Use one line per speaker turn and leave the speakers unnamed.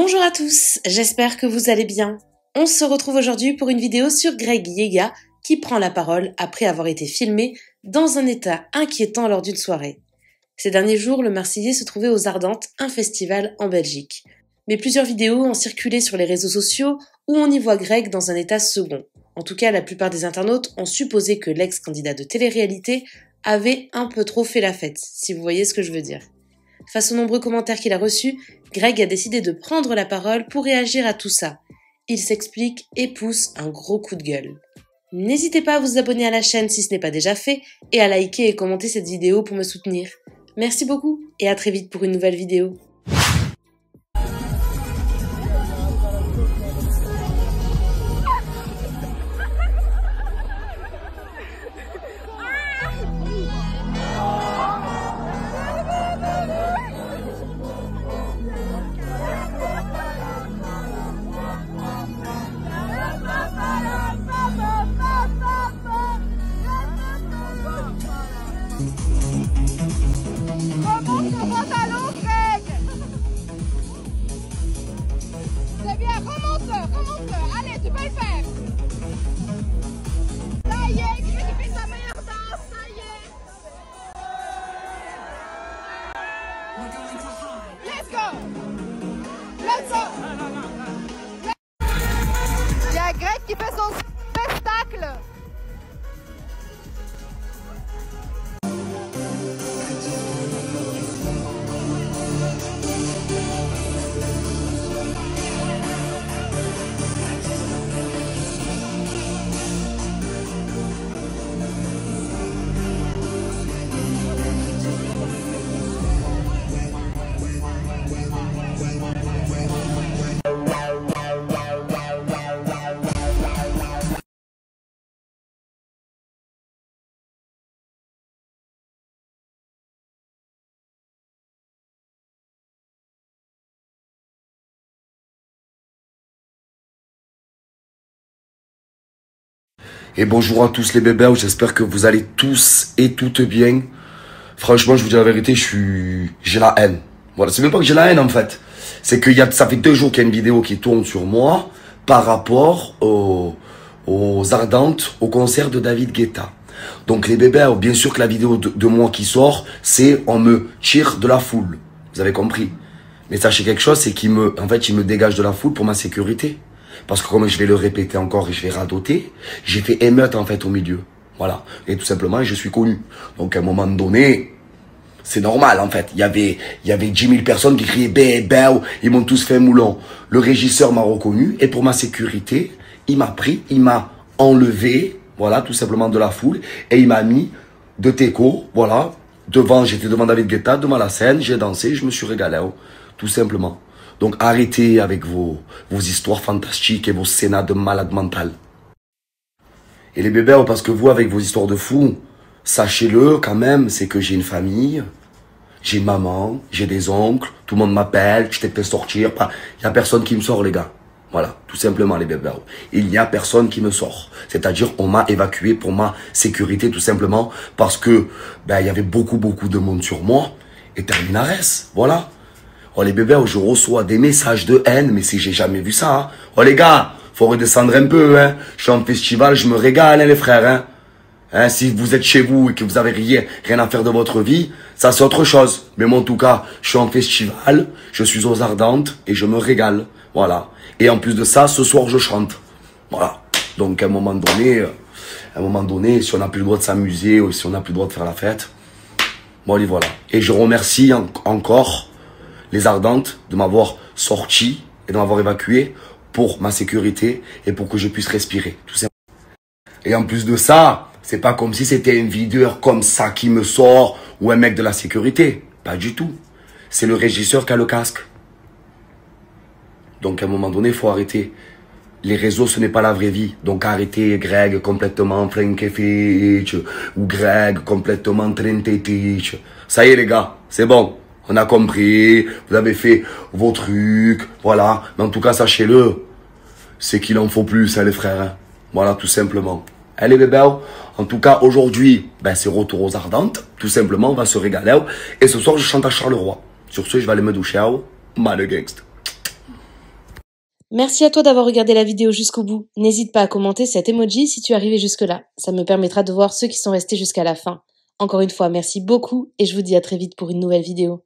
Bonjour à tous, j'espère que vous allez bien. On se retrouve aujourd'hui pour une vidéo sur Greg Yega qui prend la parole après avoir été filmé dans un état inquiétant lors d'une soirée. Ces derniers jours, le Marseillais se trouvait aux Ardentes, un festival en Belgique. Mais plusieurs vidéos ont circulé sur les réseaux sociaux où on y voit Greg dans un état second. En tout cas, la plupart des internautes ont supposé que l'ex-candidat de télé-réalité avait un peu trop fait la fête, si vous voyez ce que je veux dire. Face aux nombreux commentaires qu'il a reçus, Greg a décidé de prendre la parole pour réagir à tout ça. Il s'explique et pousse un gros coup de gueule. N'hésitez pas à vous abonner à la chaîne si ce n'est pas déjà fait et à liker et commenter cette vidéo pour me soutenir. Merci beaucoup et à très vite pour une nouvelle vidéo.
Remonte ton pantalon, Greg. C'est bien, remonte. Allez, tu peux le faire. Ça y est, tu fais ta meilleure danse, ça y est. Let's go. Il y a Greg qui fait son spectacle.
Et bonjour à tous les bébés, j'espère que vous allez tous et toutes bien. Franchement, je vous dis la vérité, j'ai la haine. Voilà, c'est même pas que j'ai la haine en fait. C'est que ça fait 2 jours qu'il y a une vidéo qui tourne sur moi par rapport aux Ardentes, au concert de David Guetta. Donc les bébés, bien sûr que la vidéo de moi qui sort, c'est on me tire de la foule. Vous avez compris. Mais sachez quelque chose, c'est qu'il me dégage de la foule pour ma sécurité. Parce que comme je vais le répéter encore et je vais radoter, j'ai fait émeute en fait au milieu. Voilà. Et tout simplement, je suis connu. Donc à un moment donné, c'est normal en fait. Il y avait 10 000 personnes qui criaient bébé, ils m'ont tous fait moulon. Le régisseur m'a reconnu et pour ma sécurité, il m'a pris, il m'a enlevé, voilà, tout simplement de la foule. Et il m'a mis de teco, voilà, j'étais devant David Guetta, devant la scène, j'ai dansé, je me suis régalé, tout simplement. Donc arrêtez avec vos histoires fantastiques et vos scénars de malade mental. Et les bébés, parce que vous, avec vos histoires de fous, sachez-le quand même, c'est que j'ai une famille, j'ai une maman, j'ai des oncles, tout le monde m'appelle, je t'ai fait sortir. Il n'y a personne qui me sort, les gars. Voilà, tout simplement les bébés. Il n'y a personne qui me sort. C'est-à-dire, on m'a évacué pour ma sécurité, tout simplement, parce que il y avait beaucoup de monde sur moi. Et terminares, voilà. Oh les bébés, je reçois des messages de haine, mais si j'ai jamais vu ça. Hein. Oh les gars, faut redescendre un peu. Hein. Je suis en festival, je me régale, hein, les frères. Hein, si vous êtes chez vous et que vous avez rien à faire de votre vie, ça c'est autre chose. Mais moi en tout cas, je suis en festival, je suis aux Ardentes et je me régale. Voilà. Et en plus de ça, ce soir je chante. Voilà. Donc à un moment donné, si on n'a plus le droit de s'amuser ou si on n'a plus le droit de faire la fête, bon allez voilà. Et je remercie encore les Ardentes de m'avoir sorti et de m'avoir évacué pour ma sécurité et pour que je puisse respirer, tout simplement. Et en plus de ça, c'est pas comme si c'était un videur comme ça qui me sort ou un mec de la sécurité. Pas du tout. C'est le régisseur qui a le casque. Donc à un moment donné, il faut arrêter. Les réseaux, ce n'est pas la vraie vie. Donc arrêtez Greg complètement flinquefitch ou Greg complètement trentetitch. Ça y est les gars, c'est bon. On a compris, vous avez fait vos trucs, voilà. Mais en tout cas, sachez-le, c'est qu'il en faut plus, hein, les frères. Hein. Voilà, tout simplement. Allez, bébé, en tout cas, aujourd'hui, c'est retour aux Ardentes. Tout simplement, on va se régaler. Et ce soir, je chante à Charleroi. Sur ce, je vais aller me doucher. Mal gangst.
Merci à toi d'avoir regardé la vidéo jusqu'au bout. N'hésite pas à commenter cet emoji si tu es arrivé jusque-là. Ça me permettra de voir ceux qui sont restés jusqu'à la fin. Encore une fois, merci beaucoup et je vous dis à très vite pour une nouvelle vidéo.